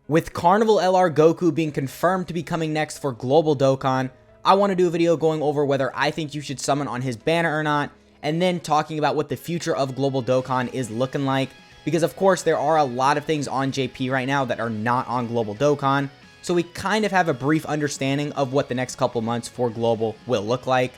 With Carnival LR Goku being confirmed to be coming next for Global Dokkan, I want to do a video going over whether I think you should summon on his banner or not, and then talking about what the future of Global Dokkan is looking like, because of course there are a lot of things on JP right now that are not on Global Dokkan, so we kind of have a brief understanding of what the next couple months for Global will look like.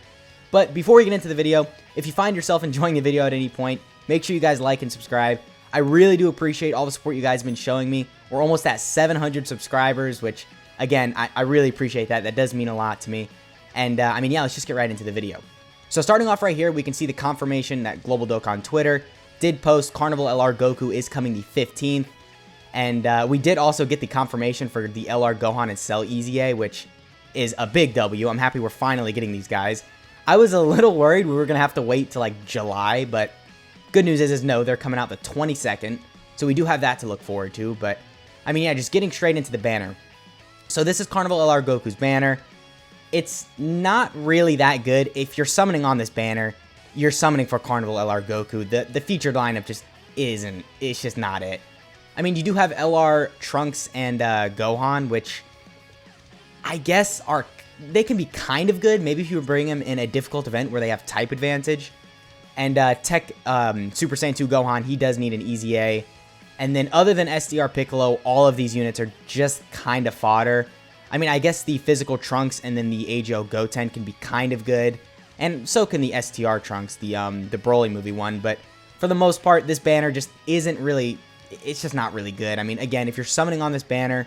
But before we get into the video, if you find yourself enjoying the video at any point, make sure you guys like and subscribe. I really do appreciate all the support you guys have been showing me. We're almost at 700 subscribers, which, again, I really appreciate that. That does mean a lot to me. And, I mean, yeah, let's just get right into the video. So starting off right here, we can see the confirmation that Global Dokkan Twitter did post Carnival LR Goku is coming the 15th. And we did also get the confirmation for the LR Gohan and Cell EZA, which is a big W. I'm happy we're finally getting these guys. I was a little worried we were going to have to wait till, like, July, but good news is no, they're coming out the 22nd, so we do have that to look forward to. But, I mean, yeah, just getting straight into the banner. So this is Carnival LR Goku's banner. It's not really that good. If you're summoning on this banner, you're summoning for Carnival LR Goku. The featured lineup just isn't, it's just not it. I mean, you do have LR Trunks and Gohan, which I guess they can be kind of good. Maybe if you bring them in a difficult event where they have type advantage. And Tech Super Saiyan 2 Gohan, he does need an EZA. And then other than SDR Piccolo, all of these units are just kind of fodder. I mean, I guess the physical Trunks and then the AGO Goten can be kind of good. And so can the STR Trunks, the Broly movie one. But for the most part, this banner just isn't really, it's just not really good. I mean, again, if you're summoning on this banner,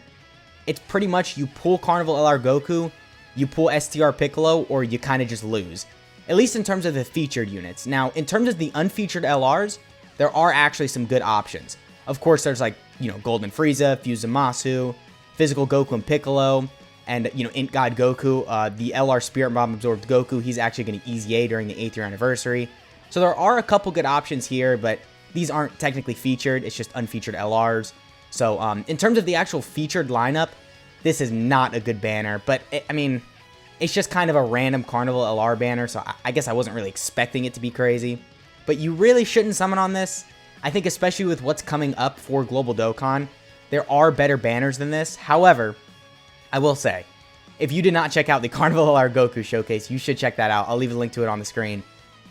it's pretty much you pull Carnival LR Goku, you pull STR Piccolo, or you kind of just lose. At least in terms of the featured units. Now, in terms of the unfeatured LRs, there are actually some good options. Of course, there's like, you know, Golden Frieza, Fused Zamasu, Physical Goku and Piccolo, and, you know, Int God Goku. The LR Spirit Bomb Absorbed Goku, he's actually going to EZA during the 8th year anniversary. So there are a couple good options here, but these aren't technically featured. It's just unfeatured LRs. So in terms of the actual featured lineup, this is not a good banner. But, I mean, it's just kind of a random Carnival LR banner, so I guess I wasn't really expecting it to be crazy. But you really shouldn't summon on this. I think especially with what's coming up for Global Dokkan, there are better banners than this. However, I will say, if you did not check out the Carnival LR Goku showcase, you should check that out. I'll leave a link to it on the screen.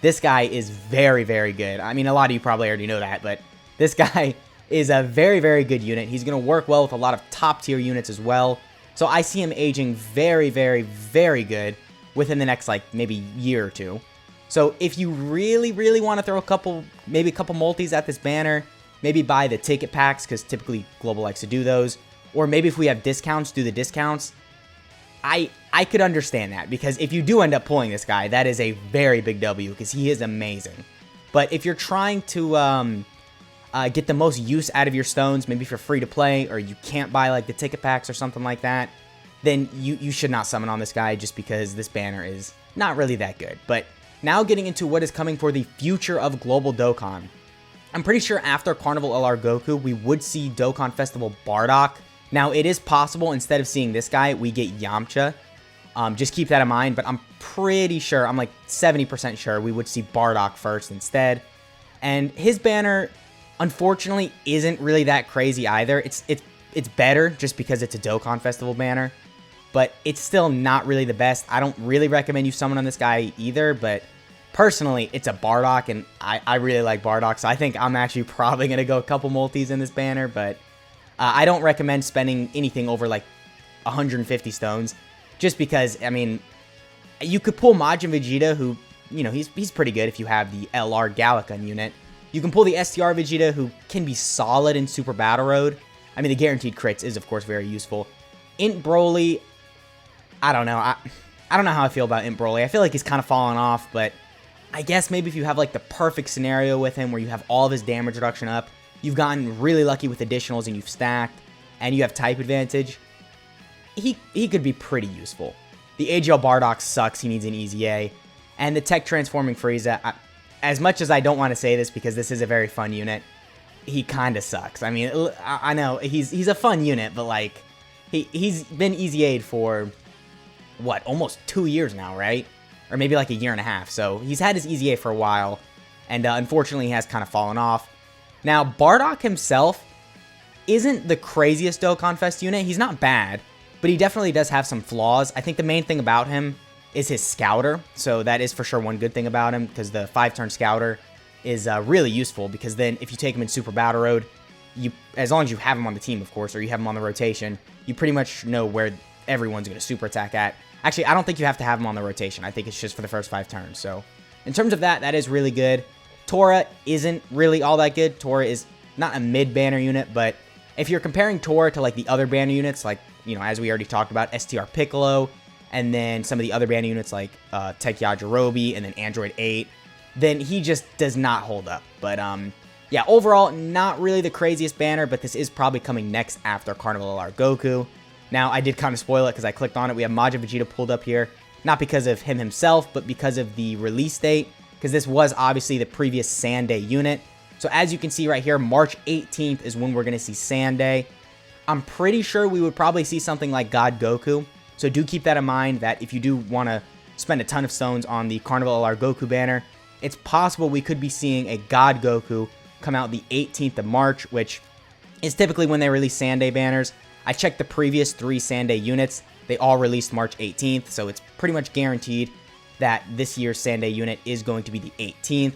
This guy is very, very good. I mean, a lot of you probably already know that, but this guy is a very, very good unit. He's going to work well with a lot of top-tier units as well. So I see him aging very, very, very good within the next, like, maybe year or two. So if you really, really want to throw maybe a couple multis at this banner, maybe buy the ticket packs, because typically Global likes to do those. Or maybe if we have discounts, do the discounts. I could understand that, because if you do end up pulling this guy, that is a very big W, because he is amazing. But if you're trying to get the most use out of your stones, maybe if you're free to play, or you can't buy like the ticket packs or something like that, then you should not summon on this guy, just because this banner is not really that good. But now getting into what is coming for the future of Global Dokkan. I'm pretty sure after Carnival LR Goku, we would see Dokkan Festival Bardock. Now, it is possible instead of seeing this guy, we get Yamcha. Just keep that in mind, but I'm pretty sure, I'm like 70% sure we would see Bardock first instead. And his banner, unfortunately, isn't really that crazy either. It's better just because it's a Dokkan Festival banner, but it's still not really the best. I don't really recommend you summon on this guy either, but personally, it's a Bardock, and I really like Bardock, so I think I'm actually probably going to go a couple multis in this banner, but I don't recommend spending anything over like 150 stones, just because, I mean, you could pull Majin Vegeta, who, you know, he's pretty good if you have the LR Galakan unit. You can pull the STR Vegeta, who can be solid in Super Battle Road. I mean, the guaranteed crits is, of course, very useful. Int Broly, I don't know. I don't know how I feel about Int Broly. I feel like he's kind of fallen off, but I guess maybe if you have, like, the perfect scenario with him where you have all of his damage reduction up, you've gotten really lucky with additionals and you've stacked, and you have type advantage, he could be pretty useful. The AGL Bardock sucks. He needs an EZA. And the Tech Transforming Frieza, as much as I don't want to say this because this is a very fun unit, he kind of sucks. I mean, I know he's a fun unit, but like he's been EZA'd for what, almost 2 years now, right? Or maybe like a year and a half. So he's had his EZA for a while, and unfortunately he has kind of fallen off. Now Bardock himself isn't the craziest Dokkan Fest unit. He's not bad, but he definitely does have some flaws. I think the main thing about him is his Scouter. So that is for sure one good thing about him, because the 5-turn Scouter is really useful, because then if you take him in Super Battle Road, as long as you have him on the team, of course, or you have him on the rotation, you pretty much know where everyone's going to super attack at. Actually, I don't think you have to have him on the rotation. I think it's just for the first 5 turns. So in terms of that, that is really good. Tora isn't really all that good. Tora is not a mid-banner unit, but if you're comparing Tora to like the other banner units, like, you know, as we already talked about, STR Piccolo, and then some of the other banner units like Tech Yajirobe and then Android 8, then he just does not hold up. But yeah, overall, not really the craziest banner, but this is probably coming next after Carnival LR Goku. Now, I did kind of spoil it because I clicked on it. We have Majin Vegeta pulled up here, not because of him himself, but because of the release date, because this was obviously the previous Sand Day unit. So as you can see right here, March 18th is when we're going to see Sand Day. I'm pretty sure we would probably see something like God Goku. So do keep that in mind, that if you do want to spend a ton of stones on the Carnival LR Goku banner, it's possible we could be seeing a God Goku come out the 18th of March, which is typically when they release Sand Day banners. I checked the previous 3 Sand Day units. They all released March 18th, so it's pretty much guaranteed that this year's Sand Day unit is going to be the 18th.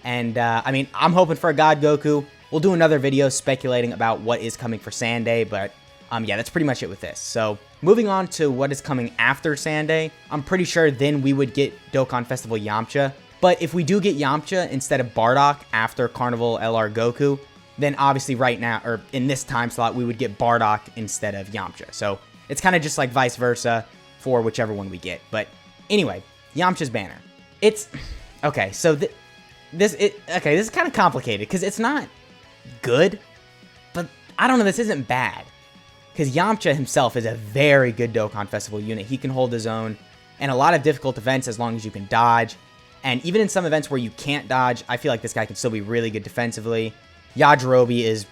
And, I mean, I'm hoping for a God Goku. We'll do another video speculating about what is coming for Sand Day, but, yeah, that's pretty much it with this. So, moving on to what is coming after Sand Day, I'm pretty sure then we would get Dokkan Festival Yamcha. But if we do get Yamcha instead of Bardock after Carnival LR Goku, then obviously right now, or in this time slot, we would get Bardock instead of Yamcha. So it's kind of just like vice versa for whichever one we get. But anyway, Yamcha's banner. It's, okay, so this is kind of complicated because it's not good, but I don't know, this isn't bad. Because Yamcha himself is a very good Dokkan Festival unit. He can hold his own in a lot of difficult events as long as you can dodge. And even in some events where you can't dodge, I feel like this guy can still be really good defensively. Yajirobe is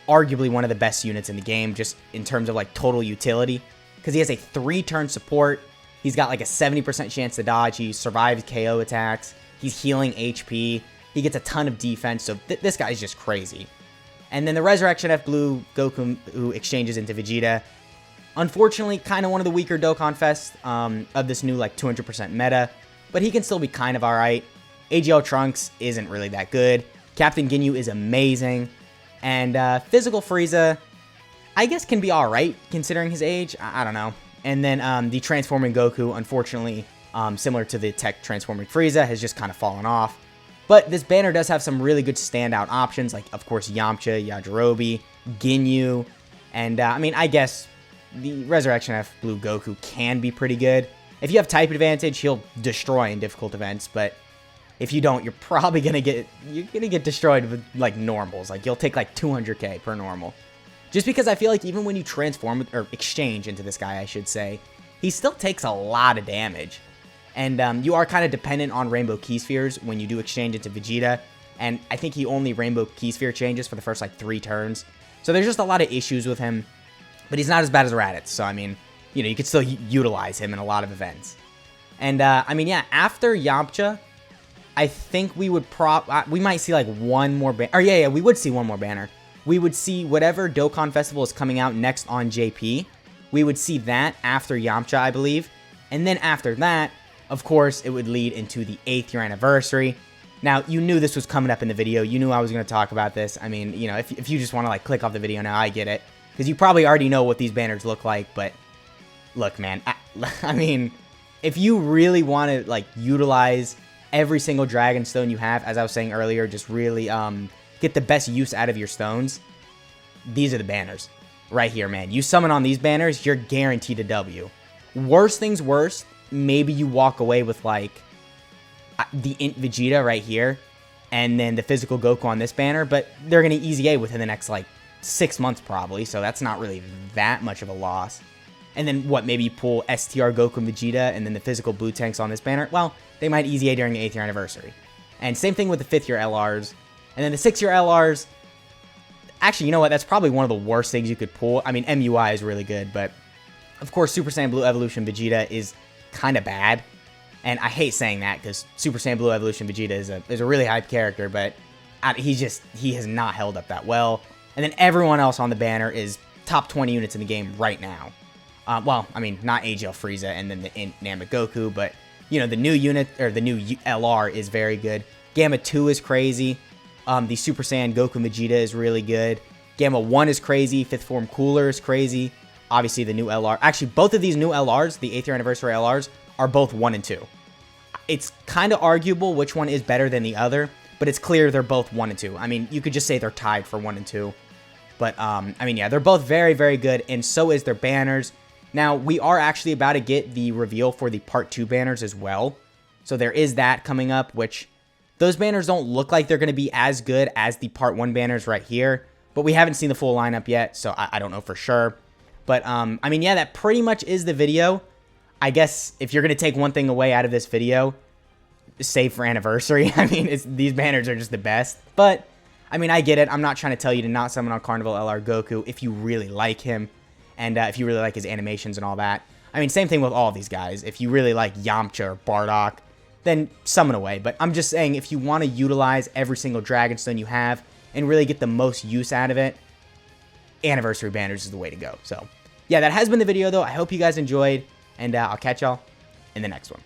arguably one of the best units in the game, just in terms of like total utility, because he has a 3-turn support. He's got like a 70% chance to dodge. He survives KO attacks. He's healing HP. He gets a ton of defense. So this guy is just crazy. And then the Resurrection F Blue Goku, who exchanges into Vegeta. Unfortunately, kind of one of the weaker Dokkan Fest of this new like 200% meta, but he can still be kind of alright. AGL Trunks isn't really that good. Captain Ginyu is amazing. And Physical Frieza, I guess, can be alright considering his age. I don't know. And then the Transforming Goku, unfortunately, similar to the Tech Transforming Frieza, has just kind of fallen off. But this banner does have some really good standout options, like, of course, Yamcha, Yajirobe, Ginyu. And, I mean, I guess the Resurrection F Blue Goku can be pretty good. If you have type advantage, he'll destroy in difficult events, but if you don't, you're probably gonna get destroyed with like normals. Like you'll take like 200k per normal. Just because I feel like even when you transform or exchange into this guy, I should say, he still takes a lot of damage. And you are kind of dependent on Rainbow Key Spheres when you do exchange into Vegeta. And I think he only Rainbow Key Sphere changes for the first like 3 turns. So there's just a lot of issues with him. But he's not as bad as Raditz. So I mean, you know, you could still utilize him in a lot of events. And I mean, yeah, after Yamcha, I think we would we might see like one more banner. Or yeah, we would see one more banner. We would see whatever Dokkan Festival is coming out next on JP. We would see that after Yamcha, I believe. And then after that, of course, it would lead into the 8th year anniversary. Now, you knew this was coming up in the video. You knew I was going to talk about this. I mean, you know, if you just want to like click off the video now, I get it. Because you probably already know what these banners look like. But look, man, I mean, if you really want to like utilize every single Dragon Stone you have, as I was saying earlier, just really get the best use out of your stones, these are the banners right here, man. You summon on these banners, you're guaranteed a W. Worst things worst, maybe you walk away with like the Int Vegeta right here and then the Physical Goku on this banner, but they're going to easy A within the next like 6 months probably, so that's not really that much of a loss. And then what, maybe you pull STR Goku and Vegeta and then the Physical Blue Tanks on this banner? Well, they might easy A during the 8th year anniversary. And same thing with the 5th year LRs. And then the 6th year LRs, actually, you know what? That's probably one of the worst things you could pull. I mean, MUI is really good, but of course, Super Saiyan Blue Evolution Vegeta is kind of bad. And I hate saying that because Super Saiyan Blue Evolution Vegeta is a really hyped character, but he has not held up that well. And then everyone else on the banner is top 20 units in the game right now. Well, I mean, not AGL Frieza and then the Namek Goku, but, you know, the new unit, or the new LR is very good. Gamma 2 is crazy. The Super Saiyan Goku Vegeta is really good. Gamma 1 is crazy. 5th Form Cooler is crazy. Obviously, the new LR. Actually, both of these new LRs, the 8th year anniversary LRs, are both 1 and 2. It's kind of arguable which one is better than the other, but it's clear they're both 1 and 2. I mean, you could just say they're tied for 1 and 2. But, I mean, yeah, they're both very, very good, and so is their banners. Now, we are actually about to get the reveal for the Part 2 banners as well. So there is that coming up, which those banners don't look like they're going to be as good as the Part 1 banners right here. But we haven't seen the full lineup yet, so I don't know for sure. But, I mean, yeah, that pretty much is the video. I guess if you're going to take one thing away out of this video, save for anniversary. I mean, these banners are just the best. But, I mean, I get it. I'm not trying to tell you to not summon on Carnival LR Goku if you really like him. And if you really like his animations and all that. I mean, same thing with all these guys. If you really like Yamcha or Bardock, then summon away. But I'm just saying, if you want to utilize every single Dragonstone you have and really get the most use out of it, anniversary banners is the way to go. So, yeah, that has been the video, though. I hope you guys enjoyed, and I'll catch y'all in the next one.